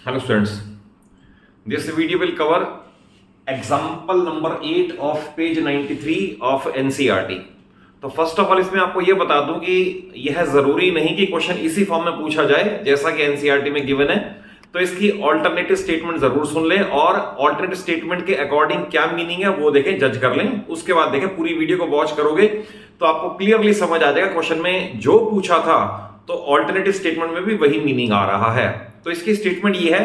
Hello students, this video will cover example number 8 of page 93 of NCERT। तो first of all इसमें आपको यह बता दूं कि यह जरूरी नहीं कि क्वेश्चन इसी फॉर्म में पूछा जाए जैसा कि NCERT में गिवन है। तो इसकी ऑल्टरनेटिव स्टेटमेंट जरूर सुन लें और ऑल्टरनेटिव स्टेटमेंट के अकॉर्डिंग क्या मीनिंग है वो देखें, जज कर लें। उसके बाद देखें, पूरी वीडियो को वॉच करोगे तो आपको क्लियरली समझ आ जाएगा क्वेश्चन में जो पूछा था तो ऑल्टरनेटिव स्टेटमेंट में भी वही मीनिंग आ रहा है। तो इसकी स्टेटमेंट ये है,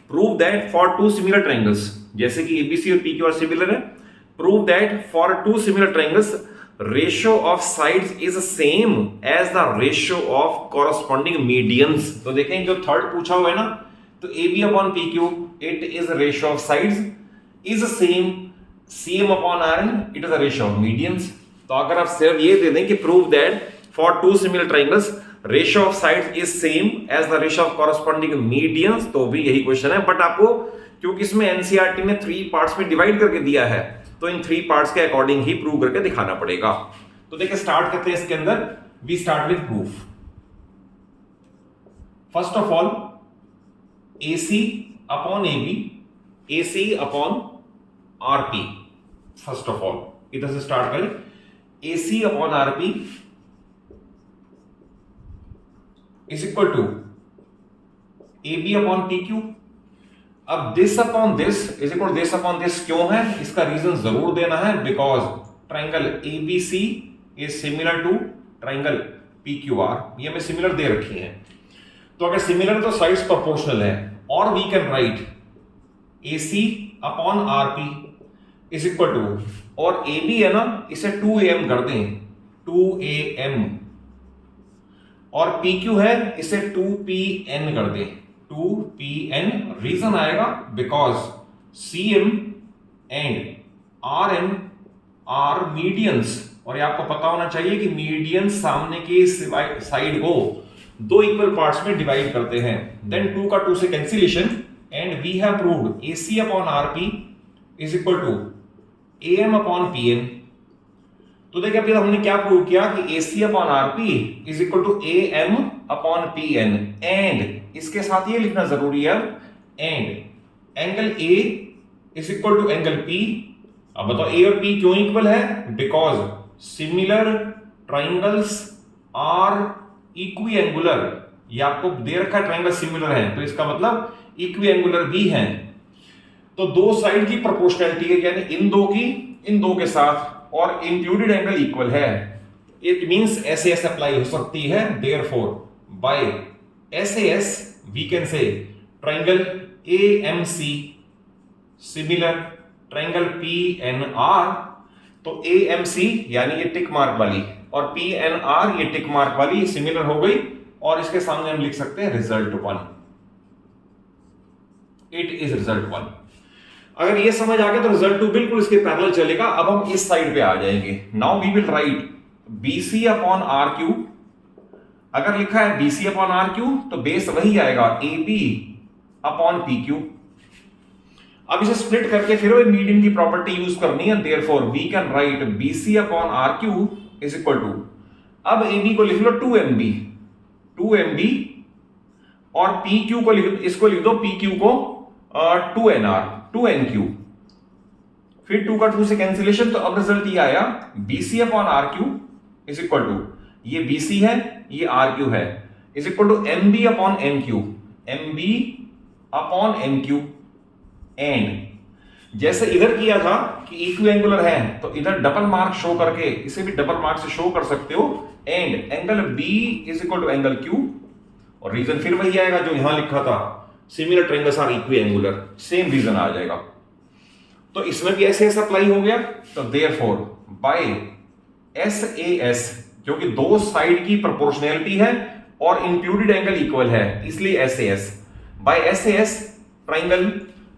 prove that for two similar triangles, जैसे कि एबीसी और पीक्यू आर सिमिलर है, prove that for two similar triangles ratio of sides is same as the ratio of corresponding medians. तो देखें जो थर्ड पूछा हुआ है ना, तो AB upon PQ it is ratio of sides is same CM upon RN it is the ratio of medians. तो अगर आप सिर्फ ये दे दें कि prove that for two similar triangles ratio of sides is same as the ratio of corresponding medians, तो भी यही क्वेश्चन है। बट आपको क्योंकि इसमें एनसीईआरटी ने 3 पार्ट्स में डिवाइड करके दिया है तो इन 3 पार्ट्स के अकॉर्डिंग ही प्रूव करके दिखाना पड़ेगा। तो देखिए स्टार्ट करते हैं इसके अंदर। We start with proof. First of all AC upon AB, AC upon RP। First of all इधर से स्टार्ट करें। AC upon RP is equal to AB upon PQ। अब this upon this is equal this upon this क्यों है, इसका reason जरूर देना है। Because triangle ABC is similar to triangle PQR, ये हमें सिमिलर दे रखी है। तो अगर सिमिलर तो साइड्स प्रोपोर्शनल है और we can write AC upon RP is equal to, और AB है ना, इसे 2AM कर दें, 2AM, और PQ है इसे 2PN कर दें, 2PN। रीजन आएगा because CM and RN are medians, और ये आपको पता होना चाहिए कि मीडियंस सामने की साइड को 2 इक्वल पार्ट्स में डिवाइड करते हैं। देन 2 का 2 से cancellation and we have proved AC upon RP is equal to AM upon PN। तो देखिए अभी हमने क्या प्रूव किया कि AC upon RP is equal to AM upon PN, and इसके साथ ये लिखना जरूरी है, and angle A is equal to angle P। अब बताओ A और P क्यों इक्वल है? Because similar triangles are equiangular. ये आपको दे रखा है ट्राइंगल सिमिलर है, तो इसका मतलब इक्विएंगुलर भी है। तो दो साइड की प्रोपोर्शनैलिटी है, यानी इन दो की इन दो के साथ, और इंक्लूडेड एंगल इक्वल है। इट मींस SAS अप्लाई हो सकती है। Therefore by SAS we can say triangle AMC similar triangle PNR। तो AMC यानी ये टिक मार्क वाली और PNR ये टिक मार्क वाली सिमिलर हो गई, और इसके सामने हम लिख सकते हैं रिजल्ट 1। It is result 1। अगर ये समझ आ गया तो रिजल्ट 2 बिल्कुल इसके पैरेलल चलेगा। अब हम इस साइड पे आ जाएंगे। Now we will write BC upon RQ। अगर लिखा है BC अपॉन RQ तो बेस वही आएगा AB अपॉन PQ। अब इसे स्प्लिट करके फिर वो मीडियन की प्रॉपर्टी यूज करनी है। Therefore we can write BC upon RQ is equal to, अब AB को लिख लो 2MB, और PQ को इसको लिख दो PQ को 2NQ। फिर 2 का 2 से कैंसिलेशन, तो अब रिजल्ट ये आया BC upon RQ is equal to, ये BC है ये RQ है, is equal to MB upon MQ, and जैसे इधर किया था कि इक्विएंगुलर है तो इधर डबल मार्क शो करके इसे भी डबल मार्क से शो कर सकते हो, and angle B is equal to angle Q, और रीजन फिर वही आएगा जो यहां लिखा था, similar triangles are equiangular, same reason आ जाएगा। तो इसमें भी SAS अप्लाई हो गया। तो देयरफॉर बाय SAS, क्योंकि दो साइड की प्रोपोर्शनैलिटी है और इंक्लूडेड एंगल इक्वल है, इसलिए SAS बाय SAS ट्राइंगल।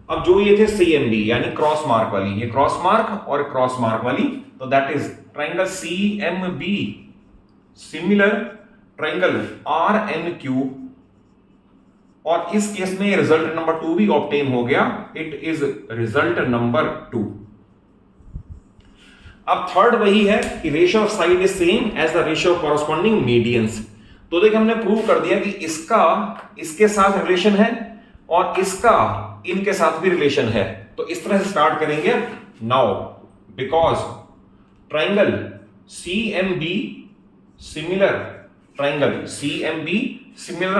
अब जो ये थे CMB यानी क्रॉस मार्क वाली, ये क्रॉस मार्क और क्रॉस मार्क वाली, तो that is triangle CMB similar triangle RNQ, और इस केस में रिजल्ट नंबर 2 भी ऑब्टेन हो गया। It is result number 2। अब थर्ड वही है कि ratio of side is same as the ratio of corresponding medians. तो देखिए हमने प्रूव कर दिया कि इसका इसके साथ रिलेशन है और इसका इनके साथ भी रिलेशन है। तो इस तरह से स्टार्ट करेंगे। Now because triangle CMB similar, triangle CMB similar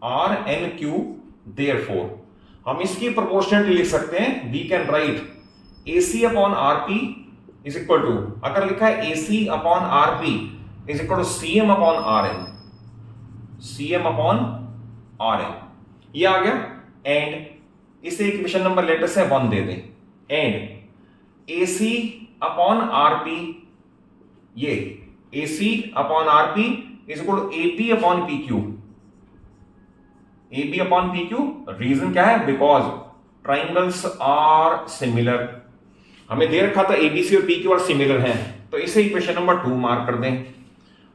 RNQ, therefore हम इसकी प्रोपोर्शनलिटी लिख सकते हैं। We can write AC upon RP is equal to, अगर लिखा है AC upon RP is equal to CM upon RN, CM upon RN, ये आ गया। एंड इसे इक्वेशन नंबर लेटर से 1 दे दें। एंड AC अपॉन RP, ये AC upon RP is equal to AP upon PQ, AB upon PQ। Reason क्या है? Because triangles are similar. हमें दे रखा था ABC और PQ आर सिमिलर हैं, तो इसे इक्वेशन नंबर 2 मार्क कर दें।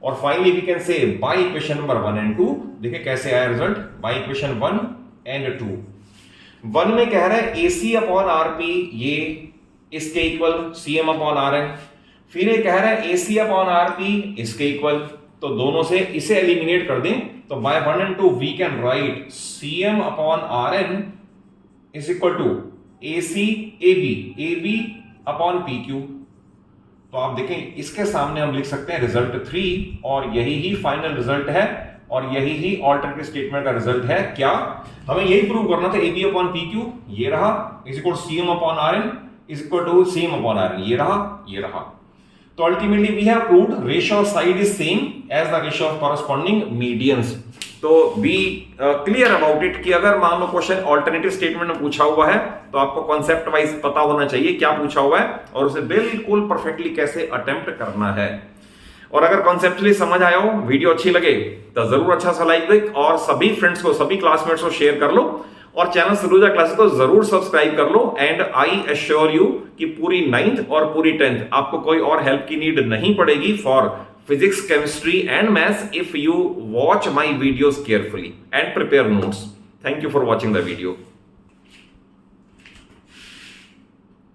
और finally we can say by equation number 1 and 2, देखिए कैसे आया रिजल्ट। बाय इक्वेशन 1 एंड 2, 1 में कह रहा है AC अपॉन RP ये इसके इक्वल CM अपॉन RN, फिर ये कह रहा है AC अपॉन RP इसके इक्वल, तो दोनों से इसे एलिमिनेट कर दें। तो by 1 and 2 we can write CM upon RN is equal to AC AB upon PQ। तो आप देखें इसके सामने हम लिख सकते हैं रिजल्ट 3, और यही ही फाइनल रिजल्ट है, और यही ही ऑल्टरनेटिव स्टेटमेंट का रिजल्ट है। क्या हमें यही प्रूव करना था? AB अपॉन PQ ये रहा is equal CM upon RN is equal to CM upon RN, ये रहा। तो ultimately we have proved ratio of side is same as the ratio of corresponding medians. तो बी क्लियर अबाउट इट कि अगर मान लो question alternative statement में पूछा हुआ है तो आपको कॉन्सेप्ट वाइज पता होना चाहिए क्या पूछा हुआ है और उसे बिल्कुल परफेक्टली कैसे अटेम्प्ट करना है। और अगर कॉन्सेप्चुअली समझ आया हो, वीडियो अच्छी लगे तो जरूर अच्छा सा लाइक दे, और सभी फ्रेंड्स को, सभी क्लासमेट्स को शेयर कर लो, और चैनल सलूजा क्लासेस को जरूर सब्सक्राइब कर लो। एंड आई एश्योर यू कि पूरी 9th और पूरी 10th आपको कोई और हेल्प की नीड नहीं पड़ेगी for physics, chemistry and maths if you watch my videos carefully and prepare notes. Thank you for watching the video.